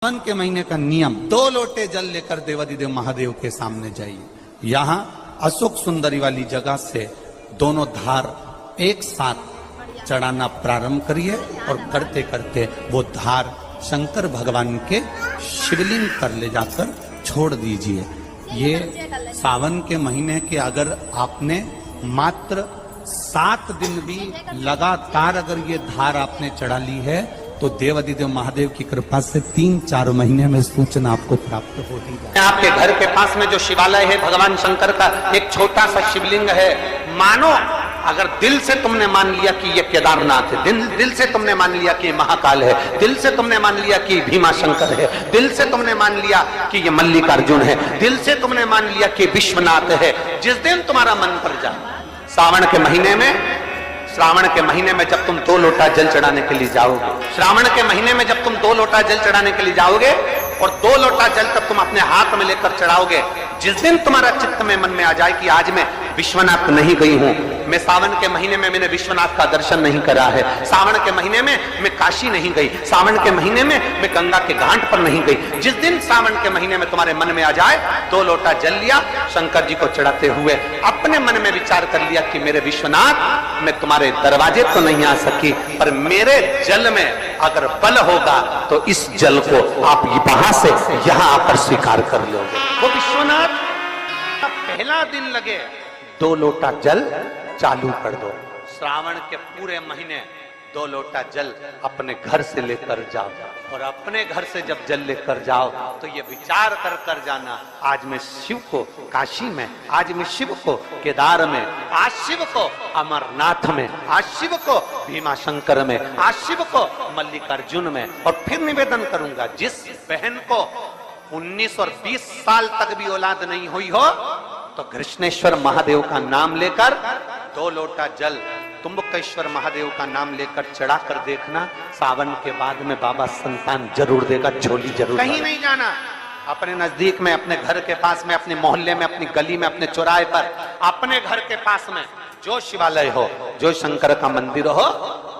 सावन के महीने का नियम 2 लोटे जल लेकर देवादिदेव महादेव के सामने जाइए। यहाँ अशोक सुंदरी वाली जगह से दोनों धार एक साथ चढ़ाना प्रारंभ करिए और करते करते वो धार शंकर भगवान के शिवलिंग पर ले जाकर छोड़ दीजिए। ये सावन के महीने के अगर आपने मात्र 7 दिन भी लगातार अगर ये धार आपने चढ़ा ली है तो देवादिदेव महादेव की कृपा से 3-4 महीने में सूचना आपको प्राप्त हो ही जाए। आपके घर के पास में जो शिवालय है भगवान शंकर का एक छोटा सा शिवलिंग है। मानो अगर दिल से तुमने मान लिया कि ये केदारनाथ है, दिल से तुमने मान लिया कि ये महाकाल है, दिल से तुमने मान लिया कि भीमा शंकर है, दिल से तुमने मान लिया कि ये मल्लिकार्जुन है, दिल से तुमने मान लिया कि विश्वनाथ है। जिस दिन तुम्हारा मन पर जाए सावन के महीने में, श्रावण के महीने में जब तुम 2 लोटा जल चढ़ाने के लिए जाओगे, श्रावण के महीने में जब तुम 2 लोटा जल चढ़ाने के लिए जाओगे और 2 लोटा जल तब तुम अपने हाथ में लेकर चढ़ाओगे, जिस दिन तुम्हारा चित्त में मन में आ जाए कि आज मैं विश्वनाथ नहीं गई हूं, मैं सावन के महीने में मैंने विश्वनाथ का दर्शन नहीं करा है, सावन के महीने में मैं काशी नहीं गई, सावन के महीने में मैं गंगा के घाट पर नहीं गई, जिस दिन सावन के महीने में तुम्हारे मन में आ जाए 2 लोटा जल लिया, शंकर जी को चढ़ाते हुए अपने मन में विचार कर लिया कि मेरे विश्वनाथ मैं तुम्हारे दरवाजे तो नहीं आ सकी, पर मेरे जल में अगर बल होगा तो इस जल को आप वहां से यहां आकर स्वीकार कर लोगे। वो विश्वनाथ पहला दिन लगे 2 लोटा जल चालू कर दो। श्रावण के पूरे महीने 2 लोटा जल अपने घर से लेकर जाओ और अपने घर से जब जल लेकर जाओ तो ये विचार कर कर जाना, आज मैं शिव को काशी में, आज मैं शिव को केदार में, आज शिव को अमरनाथ में, आज शिव को भीमा शंकर में, आज शिव को मल्लिकार्जुन में। और फिर निवेदन करूंगा, जिस बहन को 19 और 20 साल तक भी औलाद नहीं हुई हो तो कृष्णेश्वर महादेव का नाम लेकर 2 लोटा जल तुम्बकेश्वर महादेव का नाम लेकर चढ़ा कर देखना, सावन के बाद में बाबा संतान जरूर देगा, झोली जरूर। कहीं नहीं जाना, अपने नजदीक में, अपने घर के पास में, अपने मोहल्ले में, अपनी गली में, अपने चौराहे पर, अपने घर के पास में जो शिवालय हो, जो शंकर का मंदिर हो,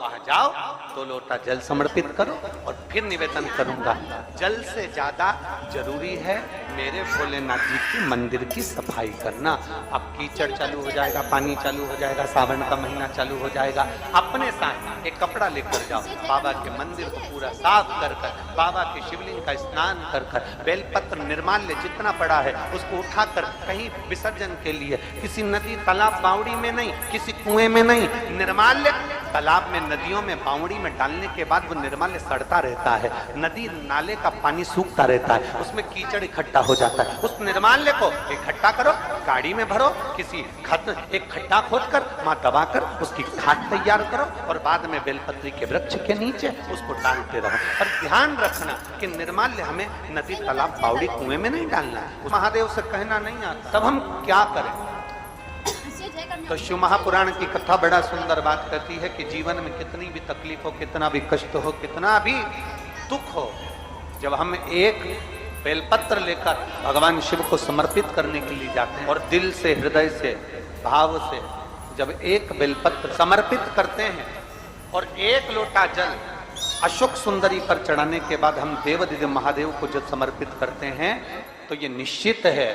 वहां जाओ, 2 लोटा जल समर्पित करो और फिर निवेदन करूंगा, जल से ज्यादा जरूरी है मेरे भोलेनाथ जी के मंदिर की सफाई करना। अब कीचड़ चालू हो जाएगा, पानी चालू हो जाएगा, सावन का महीना चालू हो जाएगा, अपने साथ एक कपड़ा लेकर जाओ, बाबा के मंदिर को पूरा साफ कर कर, बाबा के शिवलिंग का स्नान कर कर, बेलपत्र निर्माल्य जितना पड़ा है उसको उठाकर कहीं विसर्जन के लिए, किसी नदी तालाब बावड़ी में नहीं, किसी कुएं में नहीं, निर्माल्य तालाब में, नदियों में, बावड़ी में डालने के बाद वो निर्माल्य सड़ता रहता है, नदी नाले का पानी सूखता रहता है, उसमें कीचड़ इकट्ठा हो जाता है। उस निर्माल्य को इकट्ठा करो, गाड़ी में भरो, किसी एक खड्डा खोदकर वहां दबाकर उसकी खाद तैयार करो और बाद में बेलपत्री के वृक्ष के नीचे उसको डालते रहो। और ध्यान रखना कि निर्माल्य हमें नदी तालाब बावड़ी कुएं में नहीं डालना है, महादेव से कहना नहीं आता। तब हम क्या करें? तो शिव महापुराण की कथा बड़ा सुंदर बात कहती है कि जीवन में कितनी भी तकलीफ हो, कितना भी कष्ट हो, कितना भी दुख हो, जब हम एक बेलपत्र लेकर भगवान शिव को समर्पित करने के लिए जाते हैं और दिल से, हृदय से, भाव से जब एक बेलपत्र समर्पित करते हैं और 1 लोटा जल अशोक सुंदरी पर चढ़ाने के बाद हम देवादिदेव महादेव को जब समर्पित करते हैं तो ये निश्चित है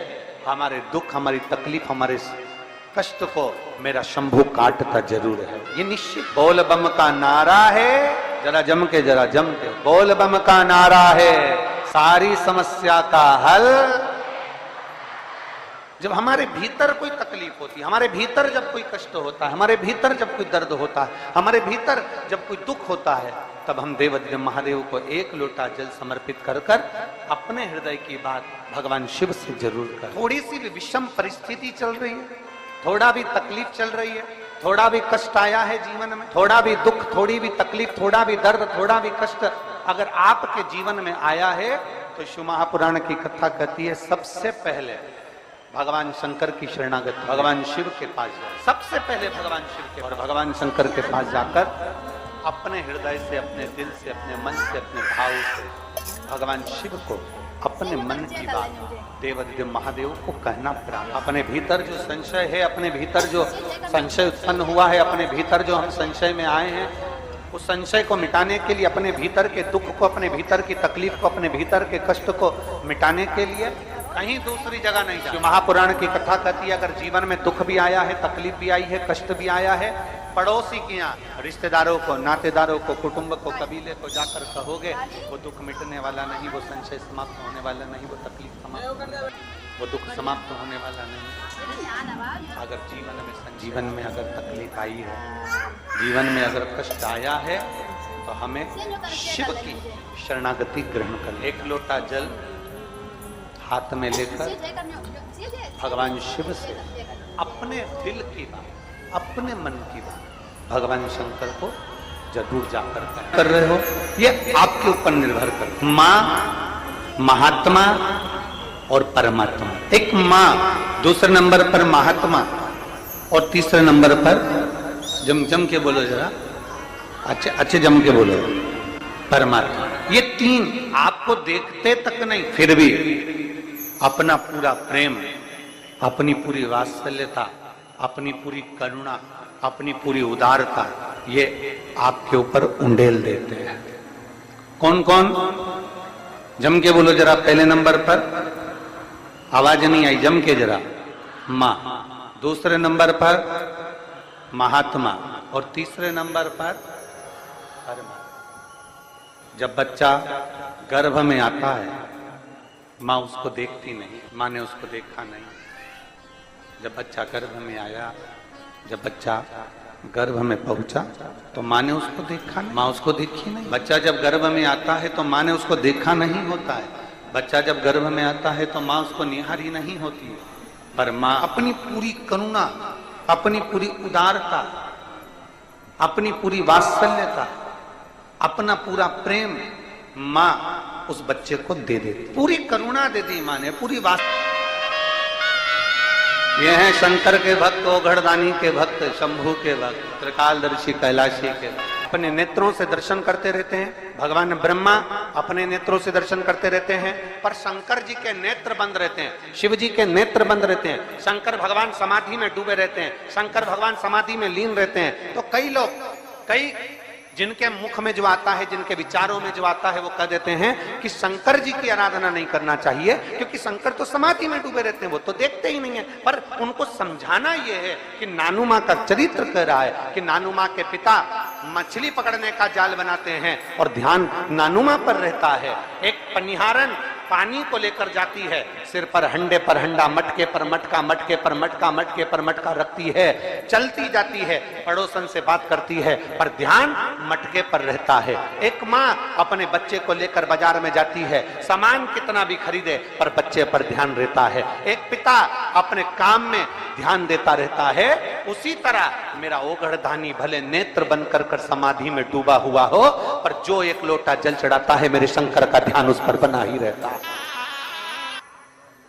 हमारे दुख, हमारी तकलीफ, हमारे कष्ट को मेरा शंभू काटता जरूर है, ये निश्चित। बोल बम का नारा है, जरा जम के, जरा जम के बोल बम का नारा है, सारी समस्या का हल। जब हमारे भीतर कोई तकलीफ होती है, हमारे भीतर जब कोई कष्ट होता है, हमारे भीतर जब कोई दर्द होता है, हमारे भीतर जब कोई दुख होता है, तब हम देवादिदेव महादेव को 1 लोटा जल समर्पित कर कर अपने हृदय की बात भगवान शिव से जरूर कर। थोड़ी सी भी विषम परिस्थिति चल रही है, थोड़ा भी तकलीफ चल रही है, थोड़ा भी कष्ट आया है जीवन में, थोड़ा भी दुख, थोड़ी भी तकलीफ, थोड़ा भी दर्द, थोड़ा भी कष्ट अगर आपके जीवन में आया है तो शिव महापुराण की कथा कहती है सबसे पहले भगवान शंकर की शरणागति, भगवान शिव के पास जाओ, सबसे पहले भगवान शिव के, और भगवान शंकर के पास जाकर अपने हृदय से, अपने दिल से, अपने मन से, अपने भाव से भगवान शिव को अपने मन की बात देवादिदेव महादेव को कहना प्रारंभ। अपने भीतर जो संशय है, अपने भीतर जो संशय उत्पन्न हुआ है, अपने भीतर जो हम संशय में आए हैं, उस संशय को मिटाने के लिए, अपने भीतर के दुख को, अपने भीतर की तकलीफ को, अपने भीतर के कष्ट को मिटाने के लिए कहीं दूसरी जगह नहीं जाना। महापुराण की कथा कहती है, अगर जीवन में दुख भी आया है, तकलीफ भी आई है, कष्ट भी आया है, पड़ोसी के यहाँ रिश्तेदारों को, नातेदारों को, कुटुंब को, कबीले को जाकर कहोगे, वो दुख मिटने वाला नहीं, वो संशय समाप्त होने वाला नहीं, वो तकलीफ समाप्त, वो दुख समाप्त होने वाला नहीं। अगर जीवन में अगर तकलीफ आई है, जीवन में अगर कष्ट आया है, तो हमें शिव की शरणागति ग्रहण कर। एक लोटा जल हाथ में लेकर भगवान शिव से अपने दिल की बात, अपने मन की बात भगवान शंकर को जरूर जाकर कर रहे हो, ये आपके ऊपर निर्भर कर। माँ, महात्मा और परमात्मा। एक माँ, दूसरे नंबर पर महात्मा और तीसरे नंबर पर जम के बोलो जरा, अच्छे जम के बोलो, परमात्मा। ये तीन आपको देखते तक नहीं, फिर भी अपना पूरा प्रेम, अपनी पूरी वात्सल्यता, अपनी पूरी करुणा, अपनी पूरी उदारता ये आपके ऊपर उंडेल देते हैं। कौन कौन? जम के बोलो जरा। पहले नंबर पर आवाज नहीं आई, जम के जरा। माँ, दूसरे नंबर पर महात्मा और तीसरे नंबर पर परमात्मा। जब बच्चा गर्भ में आता है, माँ उसको देखती नहीं, माँ ने उसको देखा नहीं। जब बच्चा गर्भ में आया, जब बच्चा गर्भ में पहुंचा, तो माँ ने उसको देखा नहीं, माँ उसको देखी नहीं। बच्चा जब गर्भ में आता है तो माँ ने उसको देखा नहीं होता है। बच्चा जब गर्भ में आता है तो माँ उसको निहारी नहीं होती है। पर माँ अपनी पूरी करुणा, अपनी पूरी उदारता, अपनी पूरी वात्सल्यता, अपना पूरा प्रेम माँ उस बच्चे को दे देती, पूरी करुणा दे दी माँ ने, पूरी ये हैं शंकर के भक्त, ओघड़दानी के भक्त, शंभू के भक्त, त्रिकालदर्शी कैलाशी के। अपने नेत्रों से दर्शन करते रहते हैं। भगवान ब्रह्मा अपने नेत्रों से दर्शन करते रहते हैं, पर शंकर जी के नेत्र बंद रहते हैं, शिव जी के नेत्र बंद रहते हैं। शंकर भगवान समाधि में डूबे रहते हैं, शंकर भगवान समाधि में लीन रहते हैं। तो कई लोग, कई जिनके मुख में जो आता है, जिनके विचारों में जो आता है, वो कह देते हैं कि शंकर जी की आराधना नहीं करना चाहिए, क्योंकि शंकर तो समाधि में डूबे रहते हैं, वो तो देखते ही नहीं है। पर उनको समझाना ये है कि नानू माँ का चरित्र कह रहा है कि नानू माँ के पिता मछली पकड़ने का जाल बनाते हैं और ध्यान नानू माँ पर रहता है। एक पनिहारन पानी को लेकर जाती है, सिर पर हंडे पर हंडा, मटके पर मटका, मटके पर मटका, मटके पर मटका रखती है, चलती जाती है, पड़ोसन से बात करती है, पर ध्यान मटके पर रहता है। एक माँ अपने बच्चे को लेकर बाजार में जाती है, सामान कितना भी खरीदे पर बच्चे पर ध्यान रहता है। एक पिता अपने काम में ध्यान देता रहता है। उसी तरह मेरा ओघड़दानी भले नेत्र बनकर कर समाधि में डूबा हुआ हो, पर जो एक लोटा जल चढ़ाता है, मेरे शंकर का ध्यान उस पर बना ही रहता है।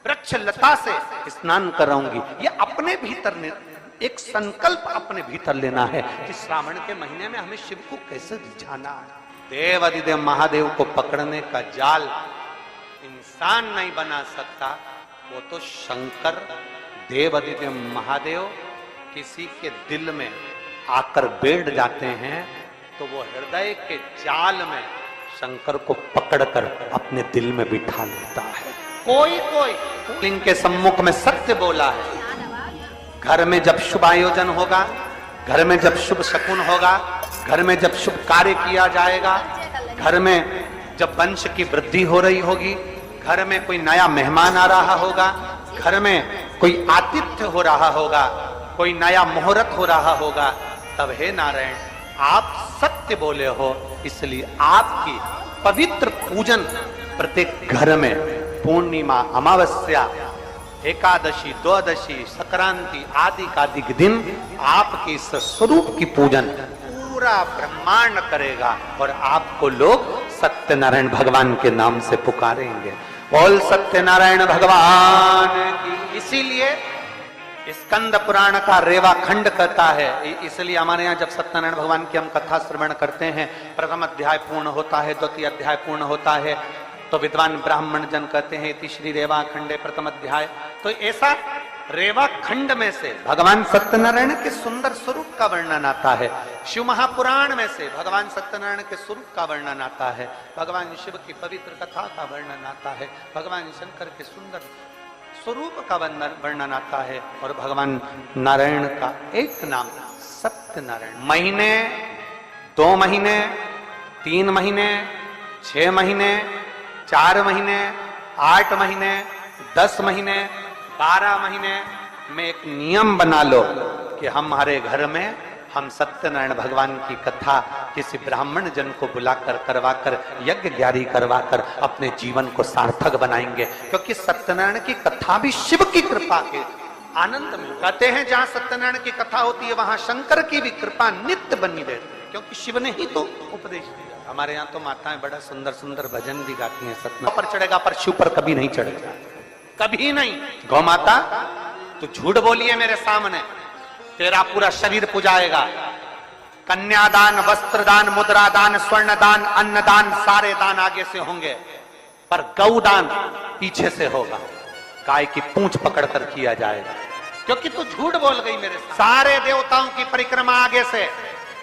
वृक्ष लता से स्नान कराऊंगी, ये अपने भीतर ने एक संकल्प अपने भीतर लेना है कि श्रावण के महीने में हमें शिव को कैसे रिझाना है। देव अधिदेव महादेव को पकड़ने का जाल इंसान नहीं बना सकता, वो तो शंकर देव अधिदेव महादेव किसी के दिल में आकर बैठ जाते हैं, तो वो हृदय के जाल में शंकर को पकड़कर अपने दिल में बिठा लेता है। कोई कोई लिंग के सम्मुख में सत्य बोला है। घर में जब शुभ आयोजन होगा, घर में जब शुभ शकुन होगा, घर में जब शुभ कार्य किया जाएगा, घर में जब वंश की वृद्धि हो रही होगी, घर में कोई नया मेहमान आ रहा होगा, घर में कोई आतिथ्य हो रहा होगा, कोई नया मुहूर्त हो रहा होगा, तब हे नारायण आप सत्य बोले हो, इसलिए आपकी पवित्र पूजन प्रत्येक घर में पूर्णिमा, अमावस्या, एकादशी, द्वादशी, संक्रांति आदि कादिक दिन आपके इस स्वरूप की पूजन पूरा ब्रह्मांड करेगा और आपको लोग सत्यनारायण भगवान के नाम से पुकारेंगे। बोल सत्यनारायण भगवान की। इसीलिए स्कंद पुराण का रेवा खंड कहता है, इसलिए हमारे यहाँ जब सत्यनारायण भगवान की हम कथा श्रवण करते हैं, प्रथम अध्याय पूर्ण होता है, द्वितीय अध्याय पूर्ण होता है, तो विद्वान ब्राह्मण जन कहते हैं इति श्री रेवा खंडे प्रथम अध्याय। तो ऐसा रेवा खंड में से भगवान सत्यनारायण के सुंदर स्वरूप का वर्णन आता है। शिव महापुराण में से भगवान सत्यनारायण के स्वरूप का वर्णन आता है। भगवान शिव की पवित्र कथा का वर्णन आता है। भगवान शंकर के सुंदर स्वरूप का वर्णन आता है। और भगवान नारायण का एक नाम सत्यनारायण। महीने, 2 महीने, 3 महीने, 6 महीने, 4 महीने, 8 महीने, 10 महीने, 12 महीने में एक नियम बना लो कि हमारे घर में हम सत्यनारायण भगवान की कथा किसी ब्राह्मण जन को बुलाकर करवाकर यज्ञ ग्यारी करवाकर अपने जीवन को सार्थक बनाएंगे। क्योंकि सत्यनारायण की कथा भी शिव की कृपा के आनंद में। कहते हैं जहां सत्यनारायण की कथा होती है वहां शंकर की भी कृपा नित्य बनी रहती है, क्योंकि शिव ने ही तो उपदेश दिया। हमारे यहाँ तो माताएं बड़ा सुंदर सुंदर भजन भी गाती हैं। सत्यनारायण पर चढ़ेगा पर शिव पर कभी नहीं चढ़ेगा, कभी नहीं। गौ माता तू झूठ बोली है मेरे सामने, तेरा पूरा शरीर पुजाएगा। कन्यादान, वस्त्रदान, मुद्रादान, स्वर्णदान, अन्नदान, सारे दान आगे से होंगे, पर गौदान पीछे से होगा। गाय की पूंछ पकड़कर किया जाएगा, क्योंकि तू झूठ बोल गई मेरे सामने। सारे देवताओं की परिक्रमा आगे से,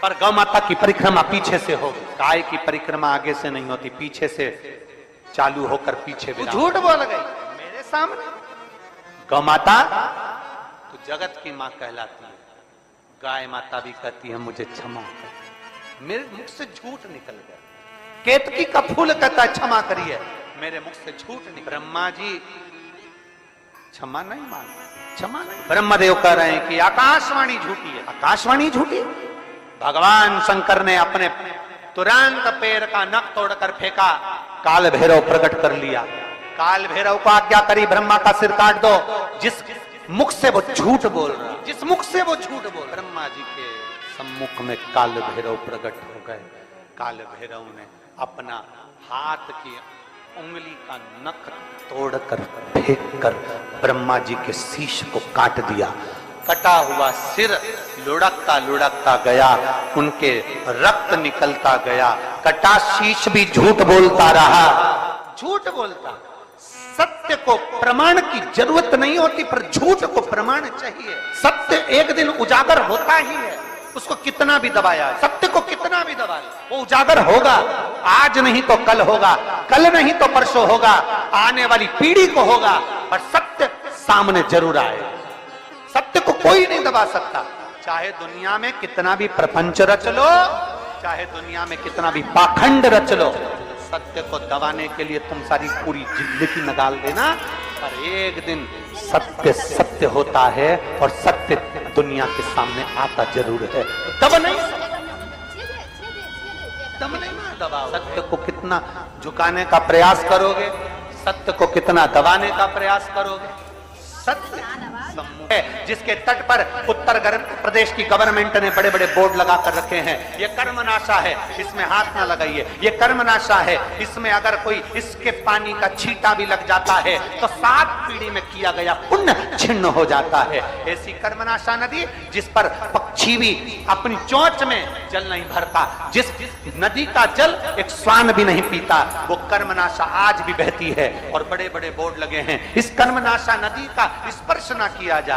पर गौ माता की परिक्रमा पीछे से होगी। गाय की परिक्रमा आगे से नहीं होती, पीछे से चालू होकर पीछे। झूठ बोल गई मेरे सामने। गौ माता तू जगत की मां कहलाती है। गाय माता भी कहती है मुझे क्षमा कर, मेरे मुख से झूठ निकल गया। केतकी का फूल कहता है क्षमा करिए, मेरे मुख से झूठ निकल। ब्रह्मा जी क्षमा नहीं मांग, क्षमा नहीं। ब्रह्मदेव कह रहे हैं कि आकाशवाणी झूठी है। आकाशवाणी झूठी? भगवान शंकर ने अपने तुरंत पैर का नख तोड़कर फेंका, काल भैरव प्रकट कर लिया। काल भैरव को आज्ञा करी ब्रह्मा का सिर काट दो। जिस मुख से वो झूठ बोल रहा, जिस मुख से वो झूठ बोल, ब्रह्मा जी के सम्मुख में काल भैरव प्रकट हो गए। काल भैरव ने अपना हाथ की उंगली का नख तोड़कर फेंककर ब्रह्मा जी के शीश को काट दिया। कटा हुआ सिर लुढ़कता लुढ़कता गया, उनके रक्त निकलता गया। कटा शीश भी झूठ बोलता रहा, झूठ बोलता। सत्य को प्रमाण की जरूरत नहीं होती, पर झूठ को प्रमाण चाहिए। सत्य एक दिन उजागर होता ही है, उसको कितना भी दबाया, सत्य को कितना भी दबाया, वो उजागर होगा। आज नहीं तो कल होगा, कल नहीं तो परसों होगा, आने वाली पीढ़ी को होगा, पर सत्य सामने जरूर आएगा। सत्य को कोई नहीं दबा सकता। चाहे दुनिया में कितना भी प्रपंच रच लो, चाहे दुनिया में कितना भी पाखंड रच लो, सत्य को दबाने के लिए तुम सारी पूरी जिंदगी निकाल देना, पर एक दिन सत्य सत्य होता है और सत्य दुनिया के सामने आता जरूर है। दब नहीं दबाओ। सत्य को कितना झुकाने का प्रयास करोगे, सत्य को कितना दबाने का प्रयास करोगे। सत्य है जिसके तट पर उत्तर प्रदेश की गवर्नमेंट ने बड़े बड़े बोर्ड लगा कर रखे हैं, ये कर्मनाशा है, इसमें हाथ ना लगाइए। ये कर्मनाशा है, इसमें अगर कोई इसके पानी का छींटा भी लग जाता है तो 7 पीढ़ी में किया गया पुण्य छिन्न हो जाता है। ऐसी कर्मनाशा नदी जिस पर पक्षी भी अपनी चोंच में जल नहीं भरता, जिस नदी का जल एक श्वान भी नहीं पीता, वो कर्मनाशा आज भी बहती है और बड़े बड़े बोर्ड लगे हैं। इस कर्मनाशा नदी का स्पर्श ना किया जाए।